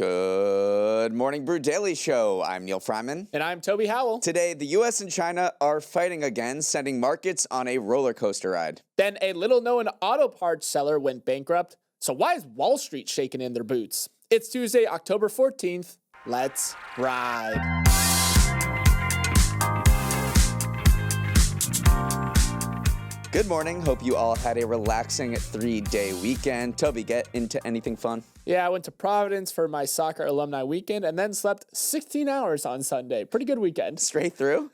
Good morning, Brew Daily Show. I'm Neal Freyman. And I'm Toby Howell. Today, the U.S. and China are fighting again, sending markets on a roller coaster ride. Then a little-known auto parts seller went bankrupt. So why is Wall Street shaking in their boots? It's Tuesday, October 14th. Let's ride. Good morning. Hope you all had a relaxing 3-day weekend. Toby, get into anything fun? Yeah, I went to Providence for my soccer alumni weekend and then slept 16 hours on Sunday. Pretty good weekend. Straight through?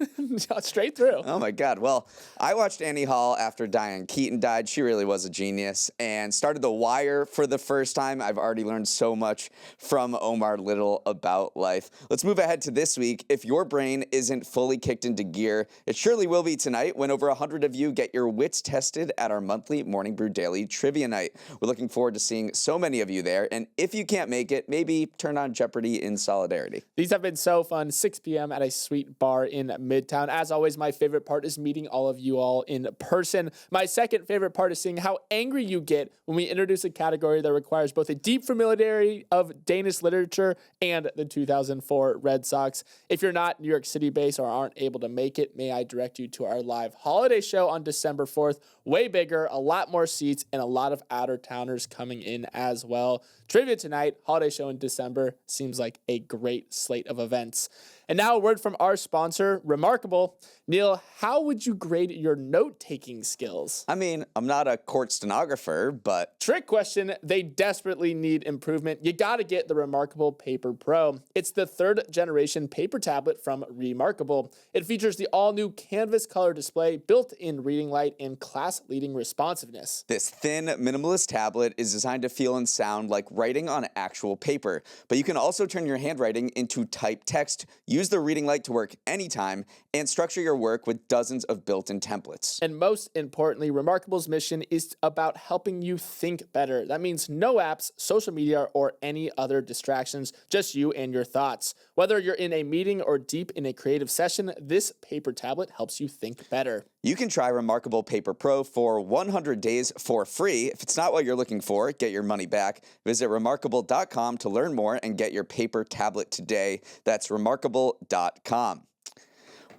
Straight through. Oh my God. Well, I watched Annie Hall after Diane Keaton died. She really was a genius, and started The Wire for the first time. I've already learned so much from Omar Little about life. Let's move ahead to this week. If your brain isn't fully kicked into gear, it surely will be tonight when over 100 of you get your wits tested at our monthly Morning Brew Daily Trivia Night. We're looking forward to seeing so many of you there. And if you can't make it, maybe turn on Jeopardy in solidarity. These have been so fun. 6 p.m. at a sweet bar in Midtown. As always, my favorite part is meeting all of you all in person. My second favorite part is seeing how angry you get when we introduce a category that requires both a deep familiarity of Danish literature and the 2004 Red Sox. If you're not New York City based or aren't able to make it, may I direct you to our live holiday show on December 4th. Way bigger, a lot more seats, and a lot of out-of-towners coming in as well. Trivia tonight, holiday show in December. Seems like a great slate of events. And now a word from our sponsor, Remarkable. Neal, how would you grade your note-taking skills? I mean, I'm not a court stenographer, but... Trick question. They desperately need improvement. You got to get the Remarkable Paper Pro. It's the 3rd generation paper tablet from Remarkable. It features the all-new canvas color display, built-in reading light, and class-leading responsiveness. This thin, minimalist tablet is designed to feel and sound like writing on actual paper, but you can also turn your handwriting into typed text. Use the reading light to work anytime, and structure your work with dozens of built-in templates. And most importantly, Remarkable's mission is about helping you think better. That means no apps, social media, or any other distractions, just you and your thoughts. Whether you're in a meeting or deep in a creative session, this paper tablet helps you think better. You can try Remarkable Paper Pro for 100 days for free. If it's not what you're looking for, get your money back. Visit remarkable.com to learn more and get your paper tablet today. That's remarkable.com.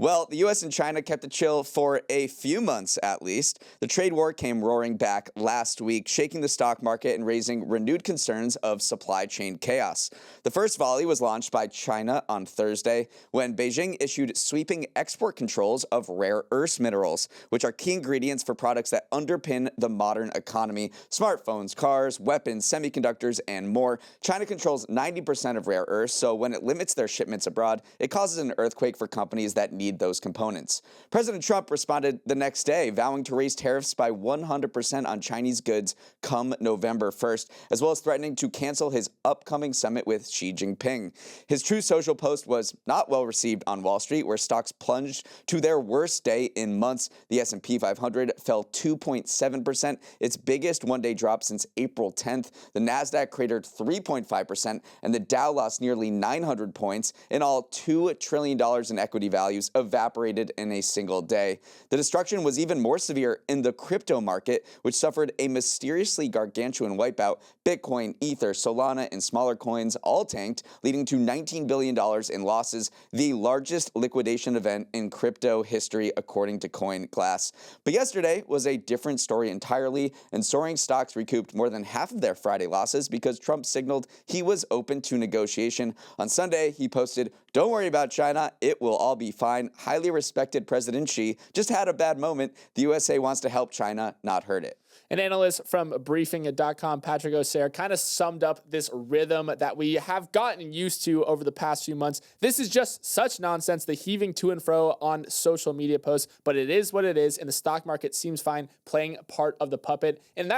Well, the U.S. and China kept it chill for a few months at least. The trade war came roaring back last week, shaking the stock market and raising renewed concerns of supply chain chaos. The first volley was launched by China on Thursday when Beijing issued sweeping export controls of rare earth minerals, which are key ingredients for products that underpin the modern economy: smartphones, cars, weapons, semiconductors, and more. China controls 90% of rare earths, so when it limits their shipments abroad, it causes an earthquake for companies that need those components. President Trump responded the next day, vowing to raise tariffs by 100% on Chinese goods come November 1st, as well as threatening to cancel his upcoming summit with Xi Jinping. His Truth Social post was not well received on Wall Street, where stocks plunged to their worst day in months. The S&P 500 fell 2.7%, its biggest one-day drop since April 10th. The Nasdaq cratered 3.5%, and the Dow lost nearly 900 points. In all, $2 trillion in equity values evaporated in a single day. The destruction was even more severe in the crypto market, which suffered a mysteriously gargantuan wipeout. Bitcoin, Ether, Solana, and smaller coins all tanked, leading to $19 billion in losses, the largest liquidation event in crypto history, according to CoinGlass. But yesterday was a different story entirely, and soaring stocks recouped more than half of their Friday losses because Trump signaled he was open to negotiation. On Sunday, he posted, "Don't worry about China, it will all be fine. Highly respected President Xi just had a bad moment. The USA wants to help China, not hurt it." An analyst from briefing.com, Patrick O'Sare, kind of summed up this rhythm that we have gotten used to over the past few months. This is just such nonsense, the heaving to and fro on social media posts, but it is what it is, and the stock market seems fine playing part of the puppet, and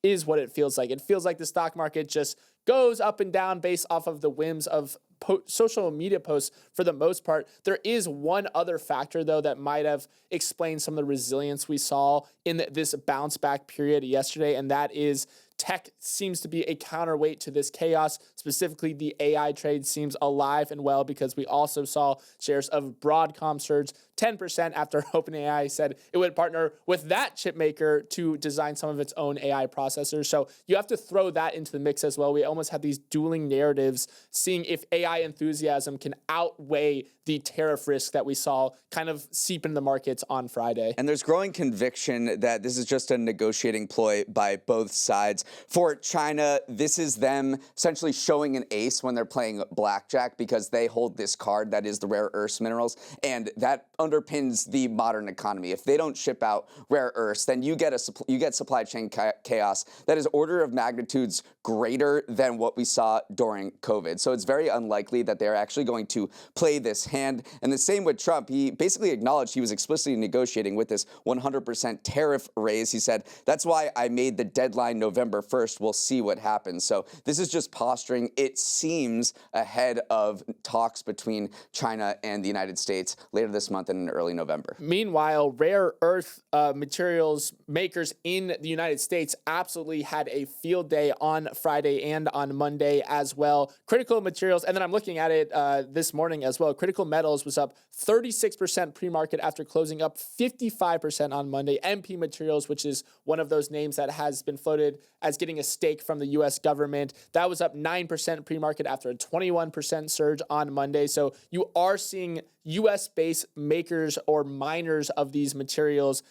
is what it feels like. It feels like the stock market just goes up and down based off of the whims of social media posts for the most part. There is one other factor, though, that might have explained some of the resilience we saw in this bounce back period yesterday, and that is tech seems to be a counterweight to this chaos. Specifically, the AI trade seems alive and well because we also saw shares of Broadcom surge 10% after OpenAI said it would partner with that chip maker to design some of its own AI processors. So you have to throw that into the mix as well. We almost have these dueling narratives, seeing if AI enthusiasm can outweigh the tariff risk that we saw kind of seep into the markets on Friday. And there's growing conviction that this is just a negotiating ploy by both sides. For China, this is them essentially showing an ace when they're playing blackjack because they hold this card that is the rare earth minerals, and that underpins the modern economy. If they don't ship out rare earths, then you get supply chain chaos that is order of magnitudes greater than what we saw during COVID. So it's very unlikely that they're actually going to play this hand. And the same with Trump. He basically acknowledged he was explicitly negotiating with this 100% tariff raise. He said, that's why I made the deadline November 1st. We'll see what happens. So this is just posturing. It seems ahead of talks between China and the United States later this month and in early November. Meanwhile, rare earth materials makers in the United States absolutely had a field day on Friday and on Monday as well. Critical materials, and then I'm looking at it this morning as well. Critical metals was up 36% pre-market after closing up 55% on Monday. MP Materials, which is one of those names that has been floated as getting a stake from the U.S. government, that was up 9% pre-market after a 21% surge on Monday. So you are seeing U.S.-based makers or miners of these materials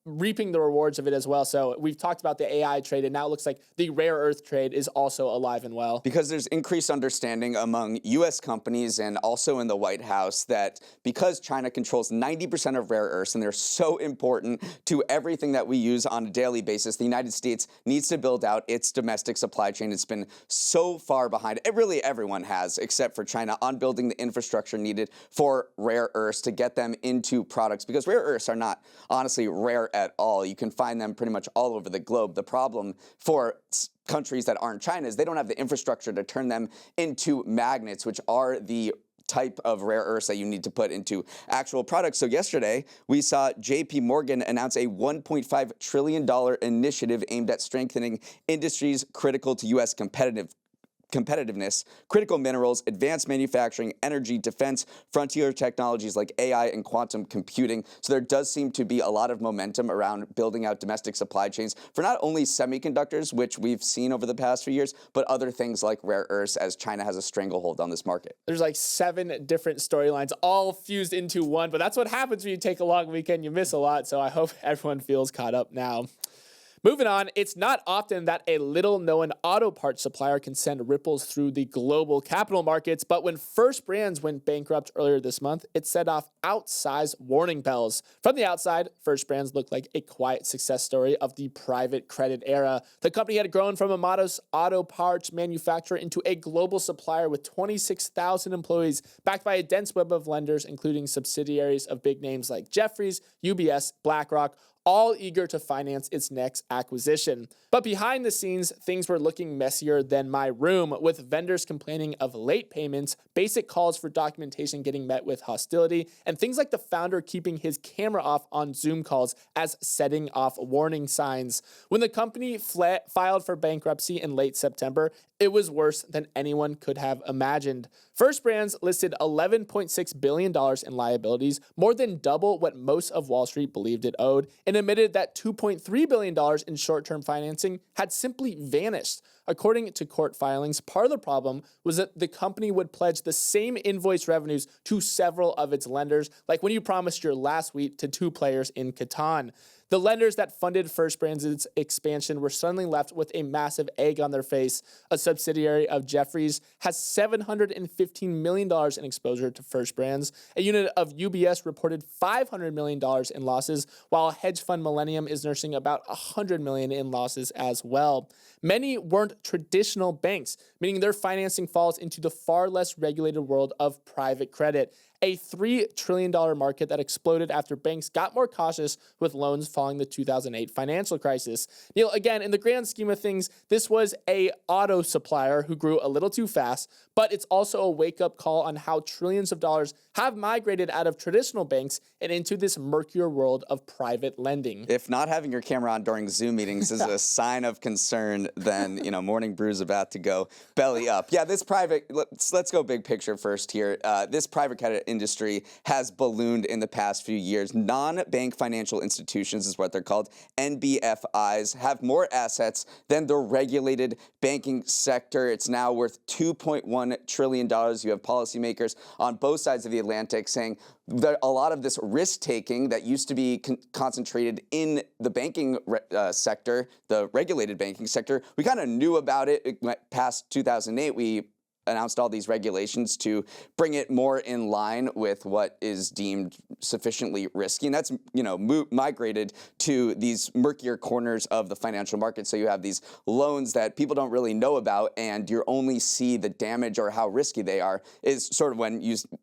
reaping the rewards of it as well. So we've talked about the AI trade, and now it looks like the rare earth trade is also alive and well. Because there's increased understanding among U.S. companies and also in the White House that because China controls 90% of rare earths and they're so important to everything that we use on a daily basis, the United States needs to build out its domestic supply chain. It's been so far behind. Really, everyone has, except for China, on building the infrastructure needed for rare earths to get them into products, because rare earths are not honestly rare at all. You can find them pretty much all over the globe. The problem for countries that aren't China is they don't have the infrastructure to turn them into magnets, which are the type of rare earths that you need to put into actual products. So yesterday, we saw JP Morgan announce a $1.5 trillion initiative aimed at strengthening industries critical to U.S. competitiveness, critical minerals, advanced manufacturing, energy, defense, frontier technologies like AI and quantum computing. So there does seem to be a lot of momentum around building out domestic supply chains for not only semiconductors, which we've seen over the past few years, but other things like rare earths, as China has a stranglehold on this market. There's like 7 different storylines all fused into one, but that's what happens when you take a long weekend. You miss a lot, so I hope everyone feels caught up now. Moving on, it's not often that a little-known auto parts supplier can send ripples through the global capital markets, but when First Brands went bankrupt earlier this month, it set off outsized warning bells. From the outside, First Brands looked like a quiet success story of the private credit era. The company had grown from a modest auto parts manufacturer into a global supplier with 26,000 employees, backed by a dense web of lenders, including subsidiaries of big names like Jefferies, UBS, BlackRock, all eager to finance its next acquisition. But behind the scenes, things were looking messier than my room, with vendors complaining of late payments, basic calls for documentation getting met with hostility, and things like the founder keeping his camera off on Zoom calls as setting off warning signs. When the company filed for bankruptcy in late September, it was worse than anyone could have imagined. First Brands listed $11.6 billion in liabilities, more than double what most of Wall Street believed it owed, and admitted that $2.3 billion in short-term financing had simply vanished. According to court filings, part of the problem was that the company would pledge the same invoice revenues to several of its lenders, like when you promised your last week to 2 players in Catan. The lenders that funded First Brands' expansion were suddenly left with a massive egg on their face. A subsidiary of Jefferies has $715 million in exposure to First Brands. A unit of UBS reported $500 million in losses, while hedge fund Millennium is nursing about $100 million in losses as well. Many weren't traditional banks, meaning their financing falls into the far less regulated world of private credit, a $3 trillion market that exploded after banks got more cautious with loans following the 2008 financial crisis. Neal, again, in the grand scheme of things, this was a auto supplier who grew a little too fast, but it's also a wake-up call on how trillions of dollars have migrated out of traditional banks and into this murkier world of private lending. If not having your camera on during Zoom meetings is a sign of concern, then, Morning Brew's about to go belly up. Yeah, let's go big picture first here. This private credit industry has ballooned in the past few years. Non-bank financial institutions is what they're called. NBFIs have more assets than the regulated banking sector. It's now worth $2.1 trillion. You have policymakers on both sides of the Atlantic saying that a lot of this risk-taking that used to be concentrated in the banking sector, the regulated banking sector, we kind of knew about it. It went past 2008. We announced all these regulations to bring it more in line with what is deemed sufficiently risky. And that's, migrated to these murkier corners of the financial market. So you have these loans that people don't really know about, and you only see the damage or how risky they are is sort of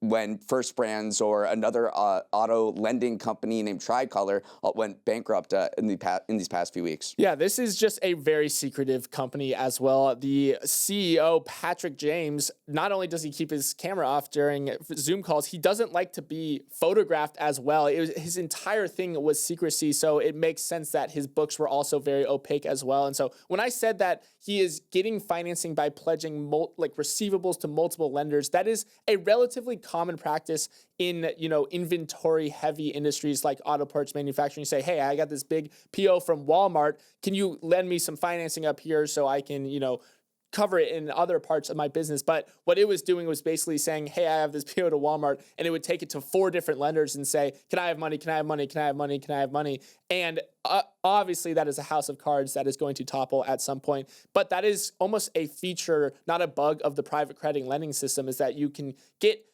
when First Brands or another auto lending company named Tricolor went bankrupt in these past few weeks. Yeah, this is just a very secretive company as well. The CEO, Patrick James, not only does he keep his camera off during Zoom calls, he doesn't like to be photographed as well. His entire thing was secrecy, so it makes sense that his books were also very opaque as well. And so when I said that he is getting financing by pledging receivables to multiple lenders, that is a relatively common practice in inventory heavy industries like auto parts manufacturing. You say, hey, I got this big PO from Walmart. Can you lend me some financing up here so I can cover it in other parts of my business? But what it was doing was basically saying, hey, I have this PO to Walmart, and it would take it to 4 different lenders and say, can I have money? Can I have money? Can I have money? Can I have money? And obviously that is a house of cards that is going to topple at some point. But that is almost a feature, not a bug, of the private credit lending system, is that you can get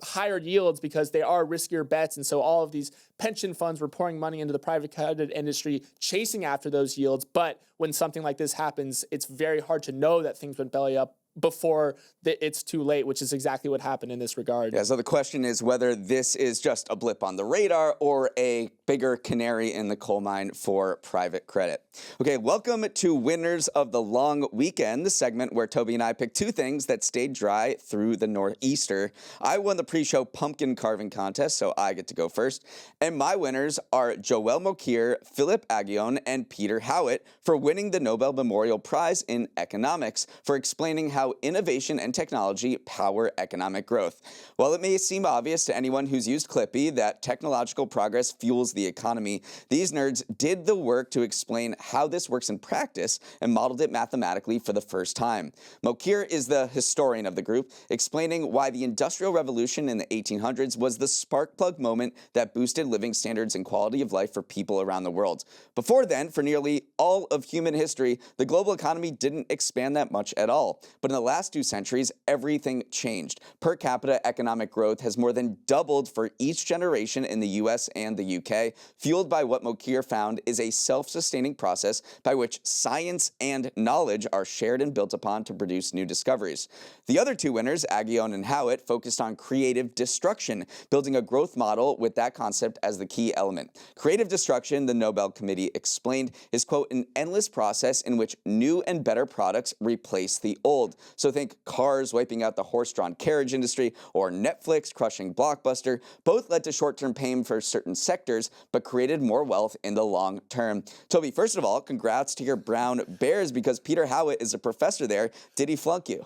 higher yields because they are riskier bets. And so all of these pension funds were pouring money into the private credit industry, chasing after those yields. But when something like this happens, it's very hard to know that things went belly up before it's too late, which is exactly what happened in this regard. Yeah, so the question is whether this is just a blip on the radar or a bigger canary in the coal mine for private credit. Okay, welcome to Winners of the Long Weekend, the segment where Toby and I pick 2 things that stayed dry through the Nor'easter. I won the pre-show pumpkin carving contest, so I get to go first. And my winners are Joel Mokyr, Philip Aghion, and Peter Howell for winning the Nobel Memorial Prize in Economics for explaining how innovation and technology power economic growth. While it may seem obvious to anyone who's used Clippy that technological progress fuels the economy, these nerds did the work to explain how this works in practice and modeled it mathematically for the first time. Mokyr is the historian of the group, explaining why the Industrial Revolution in the 1800s was the spark plug moment that boosted living standards and quality of life for people around the world. Before then, for nearly all of human history, the global economy didn't expand that much at all. But in the last 2 centuries, everything changed. Per capita economic growth has more than doubled for each generation in the US and the UK, fueled by what Mokyr found is a self-sustaining process by which science and knowledge are shared and built upon to produce new discoveries. The other 2 winners, Aghion and Howell, focused on creative destruction, building a growth model with that concept as the key element. Creative destruction, the Nobel Committee explained, is, quote, an endless process in which new and better products replace the old. So think cars wiping out the horse-drawn carriage industry or Netflix crushing Blockbuster. Both led to short-term pain for certain sectors, but created more wealth in the long term. Toby, first of all, congrats to your Brown Bears because Peter Howell is a professor there. Did he flunk you?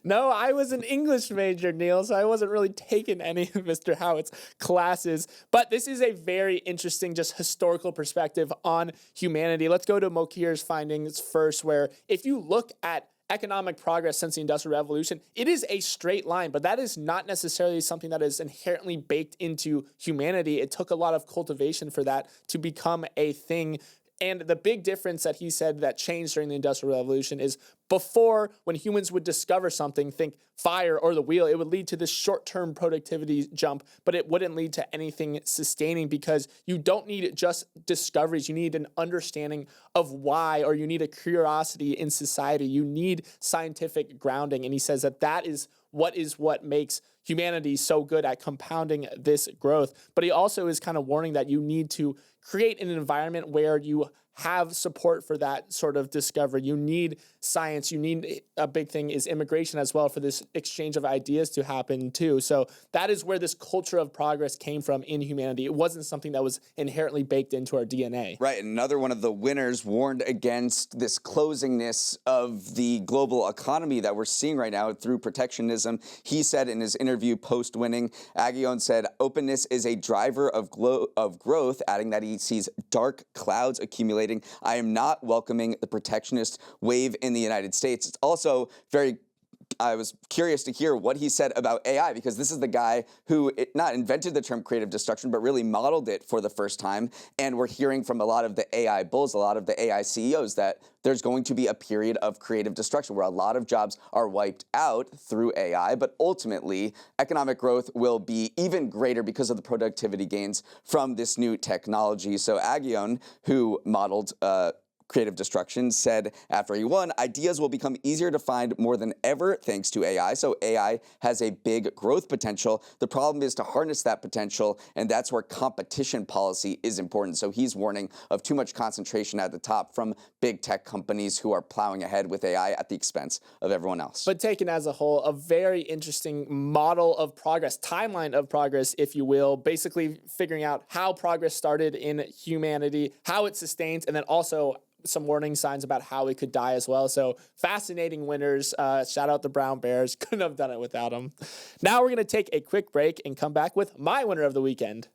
No, I was an English major, Neal, so I wasn't really taking any of Mr. Howard's classes. But this is a very interesting, just historical perspective on humanity. Let's go to Mokyr's findings first, where if you look at economic progress since the Industrial Revolution, it is a straight line, but that is not necessarily something that is inherently baked into humanity. It took a lot of cultivation for that to become a thing. And the big difference that he said that changed during the Industrial Revolution is Before, when humans would discover something, think fire or the wheel, it would lead to this short-term productivity jump, but it wouldn't lead to anything sustaining because you don't need just discoveries. You need an understanding of why, or you need a curiosity in society. You need scientific grounding. And he says that is what makes humanity so good at compounding this growth. But he also is kind of warning that you need to create an environment where you have support for that sort of discovery. You need science. You need, a big thing is immigration as well for this exchange of ideas to happen too. So that is where this culture of progress came from in humanity. It wasn't something that was inherently baked into our DNA. Right. And another one of the winners warned against this closingness of the global economy that we're seeing right now through protectionism. He said in his interview post-winning, Aghion said, openness is a driver of growth, adding that he sees dark clouds accumulating. I am not welcoming the protectionist wave in the United States. It's also I was curious to hear what he said about AI, because this is the guy who not invented the term creative destruction, but really modeled it for the first time. And we're hearing from a lot of the AI bulls, a lot of the AI CEOs, that there's going to be a period of creative destruction where a lot of jobs are wiped out through AI. But ultimately, economic growth will be even greater because of the productivity gains from this new technology. So Aghion, who modeled creative destruction, said after he won, ideas will become easier to find more than ever thanks to AI. So AI has a big growth potential. The problem is to harness that potential, and that's where competition policy is important. So he's warning of too much concentration at the top from big tech companies who are plowing ahead with AI at the expense of everyone else. But taken as a whole, a very interesting model of progress, timeline of progress, if you will, basically figuring out how progress started in humanity, how it sustains, and then also some warning signs about how it could die as well. So fascinating winners. Shout out the Brown Bears. Couldn't have done it without them. Now we're going to take a quick break and come back with my winner of the weekend.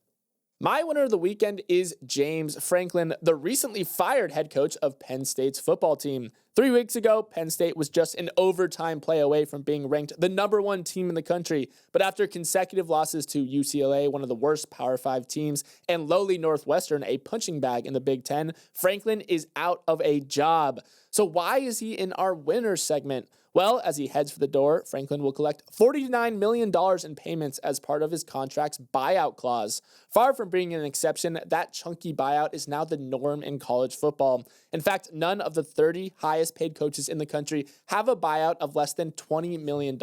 My winner of the weekend is James Franklin, the recently fired head coach of Penn State's football team. 3 weeks ago, Penn State was just an overtime play away from being ranked the #1 team in the country. But after consecutive losses to UCLA, one of the worst Power 5 teams, and lowly Northwestern, a punching bag in the Big Ten, Franklin is out of a job. So why is he in our winner segment? Well, as he heads for the door, Franklin will collect $49 million in payments as part of his contract's buyout clause. Far from being an exception, that chunky buyout is now the norm in college football. In fact, none of the 30 highest paid coaches in the country have a buyout of less than $20 million,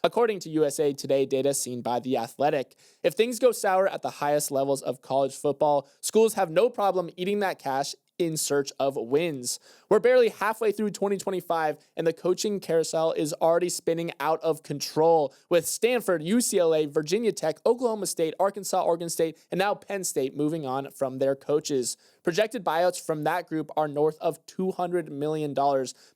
according to USA Today data seen by The Athletic. If things go sour at the highest levels of college football, schools have no problem eating that cash in search of wins. We're barely halfway through 2025, and the coaching carousel is already spinning out of control, with Stanford, UCLA, Virginia Tech, Oklahoma State, Arkansas, Oregon State, and now Penn State moving on from their coaches. Projected buyouts from that group are north of $200 million,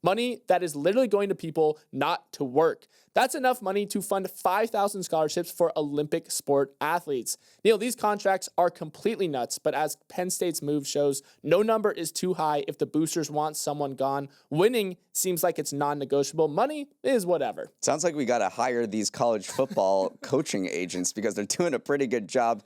money that is literally going to people not to work. That's enough money to fund 5,000 scholarships for Olympic sport athletes. Neal, these contracts are completely nuts, but as Penn State's move shows, no number is too high if the boosters want someone gone. Winning seems like it's non-negotiable. Money is whatever. Sounds like we got to hire these college football coaching agents, because they're doing a pretty good job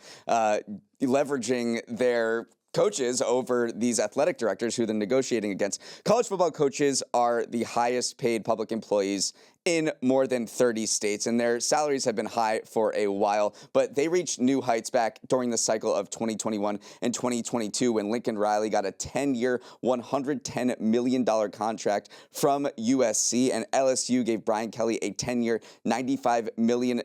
leveraging their coaches over these athletic directors who they're negotiating against. College football coaches are the highest paid public employees in more than 30 states, and their salaries have been high for a while, but they reached new heights back during the cycle of 2021 and 2022 when Lincoln Riley got a 10-year, $110 million contract from USC, and LSU gave Brian Kelly a 10-year, $95 million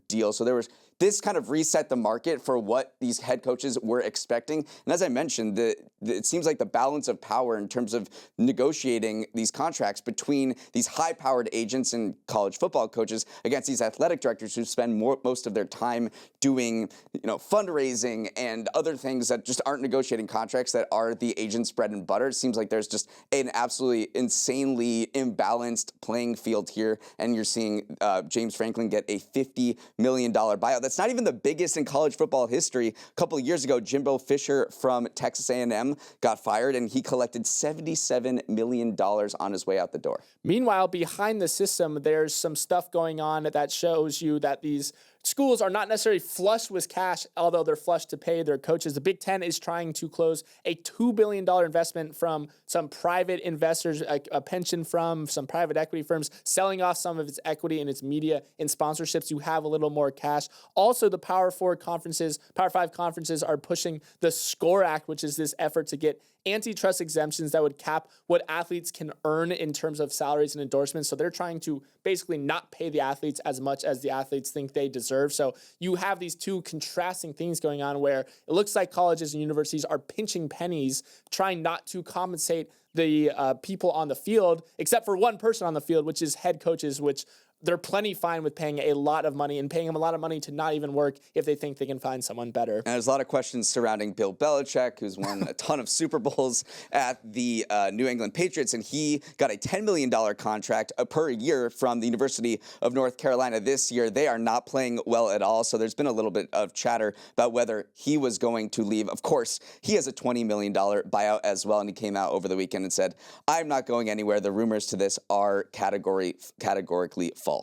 deal. So this kind of reset the market for what these head coaches were expecting. And as I mentioned, it seems like the balance of power in terms of negotiating these contracts between these high-powered agents and college football coaches against these athletic directors who spend most of their time doing, fundraising and other things that just aren't negotiating contracts, that are the agent's bread and butter. It seems like there's just an absolutely insanely imbalanced playing field here, and you're seeing James Franklin get a $50 million buyout. That's not even the biggest in college football history. A couple of years ago, Jimbo Fisher from Texas A&M got fired, and he collected $77 million on his way out the door. Meanwhile, behind the system, there's some stuff going on that shows you that these schools are not necessarily flush with cash, although they're flush to pay their coaches. The Big Ten is trying to close a $2 billion investment from some private investors, a pension from some private equity firms, selling off some of its equity in its media and sponsorships to have a little more cash. Also, the Power 5 conferences are pushing the SCORE Act, which is this effort to get antitrust exemptions that would cap what athletes can earn in terms of salaries and endorsements. So they're trying to basically not pay the athletes as much as the athletes think they deserve. So you have these two contrasting things going on where it looks like colleges and universities are pinching pennies, trying not to compensate the people on the field, except for one person on the field, which is head coaches, which they're plenty fine with paying a lot of money and paying them a lot of money to not even work if they think they can find someone better. And there's a lot of questions surrounding Bill Belichick, who's won a ton of Super Bowls at the New England Patriots, and he got a $10 million contract per year from the University of North Carolina this year. They are not playing well at all, so there's been a little bit of chatter about whether he was going to leave. Of course, he has a $20 million buyout as well, and he came out over the weekend and said, "I'm not going anywhere. The rumors to this are categorically false."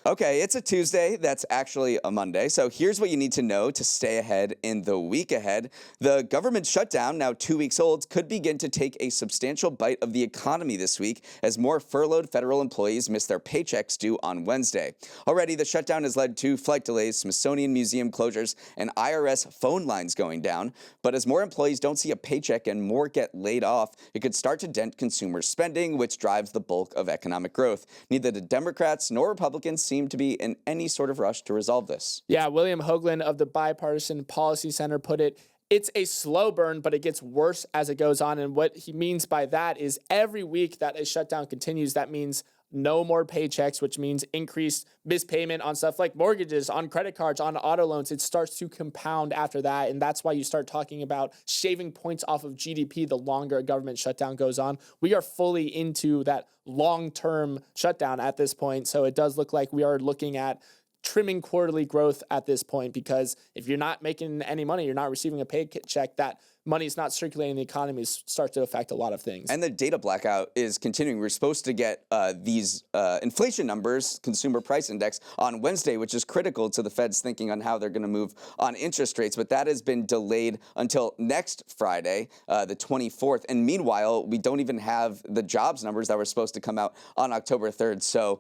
Okay, it's a Tuesday. That's actually a Monday. So here's what you need to know to stay ahead in the week ahead. The government shutdown, now 2 weeks old, could begin to take a substantial bite of the economy this week as more furloughed federal employees miss their paychecks due on Wednesday. Already, the shutdown has led to flight delays, Smithsonian Museum closures, and IRS phone lines going down. But as more employees don't see a paycheck and more get laid off, it could start to dent consumer spending, which drives the bulk of economic growth. Neither the Democrats nor Republicans seem to be in any sort of rush to resolve this. Yeah, William Hoagland of the Bipartisan Policy Center put it, it's a slow burn, but it gets worse as it goes on. And what he means by that is every week that a shutdown continues, that means no more paychecks, which means increased mispayment on stuff like mortgages, on credit cards, on auto loans. It starts to compound after that. And that's why you start talking about shaving points off of GDP the longer a government shutdown goes on. We are fully into that long-term shutdown at this point. So it does look like we are looking at trimming quarterly growth at this point, because if you're not making any money, you're not receiving a paycheck, that money is not circulating in the economy, starts to affect a lot of things. And the data blackout is continuing. We're supposed to get these inflation numbers, consumer price index, on Wednesday, which is critical to the Fed's thinking on how they're going to move on interest rates. But that has been delayed until next Friday, the 24th. And meanwhile, we don't even have the jobs numbers that were supposed to come out on October 3rd. So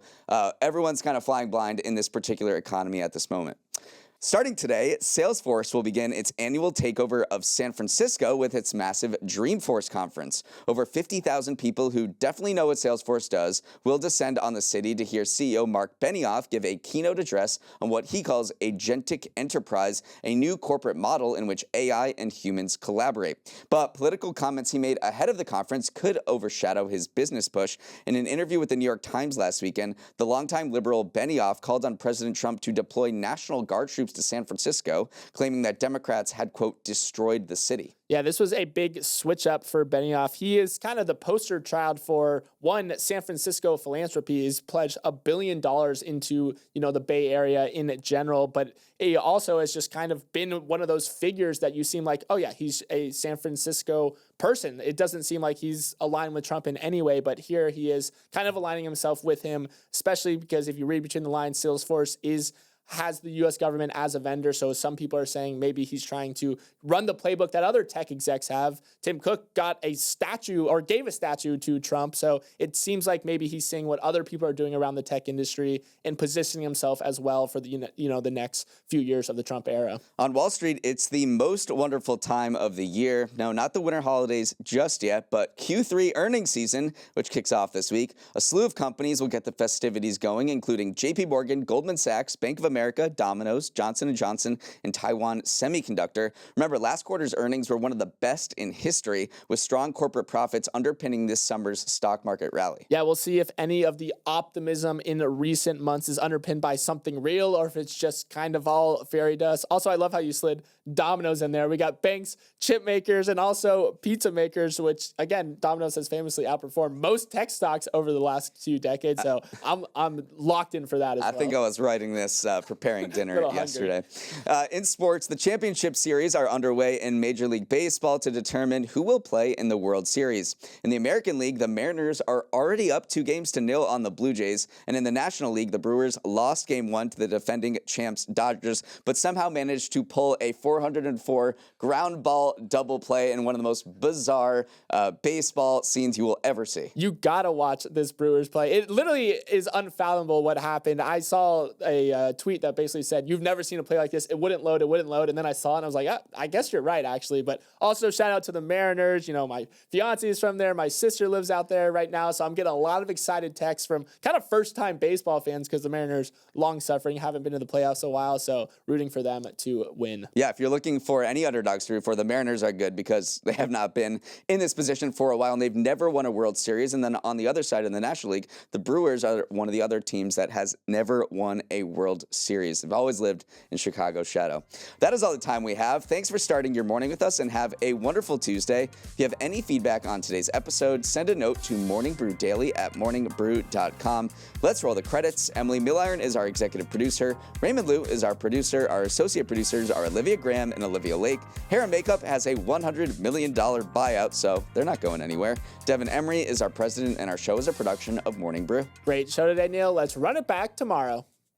everyone's kind of flying blind in this particular economy at this moment. Starting today, Salesforce will begin its annual takeover of San Francisco with its massive Dreamforce conference. Over 50,000 people who definitely know what Salesforce does will descend on the city to hear CEO Mark Benioff give a keynote address on what he calls agentic enterprise, a new corporate model in which AI and humans collaborate. But political comments he made ahead of the conference could overshadow his business push. In an interview with the New York Times last weekend, the longtime liberal Benioff called on President Trump to deploy National Guard troops to San Francisco, claiming that Democrats had, quote, destroyed the city. Yeah, this was a big switch up for Benioff. He is kind of the poster child for, one, San Francisco philanthropy. He's pledged $1 billion into, the Bay Area in general, but he also has just kind of been one of those figures that you seem like, oh yeah, he's a San Francisco person. It doesn't seem like he's aligned with Trump in any way, but here he is kind of aligning himself with him, especially because if you read between the lines, Salesforce has the U.S. government as a vendor. So some people are saying maybe he's trying to run the playbook that other tech execs have. Tim Cook got a statue or gave a statue to Trump. So it seems like maybe he's seeing what other people are doing around the tech industry and positioning himself as well for the next few years of the Trump era. On Wall Street, it's the most wonderful time of the year. No, not the winter holidays just yet, but Q3 earnings season, which kicks off this week. A slew of companies will get the festivities going, including JP Morgan, Goldman Sachs, Bank of America, Domino's, Johnson & Johnson, and Taiwan Semiconductor. Remember, last quarter's earnings were one of the best in history, with strong corporate profits underpinning this summer's stock market rally. Yeah, we'll see if any of the optimism in recent months is underpinned by something real or if it's just kind of all fairy dust. Also, I love how you slid Domino's in there. We got banks, chip makers, and also pizza makers, which again, Domino's has famously outperformed most tech stocks over the last few decades. So I'm locked in for that as well. I think I was writing this preparing dinner yesterday. In sports, the championship series are underway in Major League Baseball to determine who will play in the World Series. In the American League, the Mariners are already up 2-0 on the Blue Jays, and in the National League, the Brewers lost Game 1 to the defending champs Dodgers, but somehow managed to pull a 404 ground ball double play in one of the most bizarre baseball scenes you will ever see. You gotta watch this Brewers play. It literally is unfathomable what happened. I saw a tweet that basically said, "You've never seen a play like this. It wouldn't load. And then I saw it and I was like, I guess you're right, actually. But also shout out to the Mariners. You know, my fiance is from there. My sister lives out there right now. So I'm getting a lot of excited texts from kind of first-time baseball fans because the Mariners, long-suffering, haven't been to the playoffs a while. So rooting for them to win. Yeah, if you're looking for any underdogs to root for, the Mariners are good because they have not been in this position for a while, and they've never won a World Series. And then on the other side in the National League, the Brewers are one of the other teams that has never won a World Series. They've always lived in Chicago's shadow. That is all the time we have. Thanks for starting your morning with us, and have a wonderful Tuesday. If you have any feedback on today's episode, send a note to morningbrew@morningbrew.com. Let's roll the credits. Emily Milliron is our executive producer. Raymond Liu is our producer. Our associate producers are Olivia Graham and Olivia Lake. Hair and Makeup has a $100 million buyout, so they're not going anywhere. Devin Emery is our president, and our show is a production of Morning Brew. Great show today, Neal. Let's run it back tomorrow.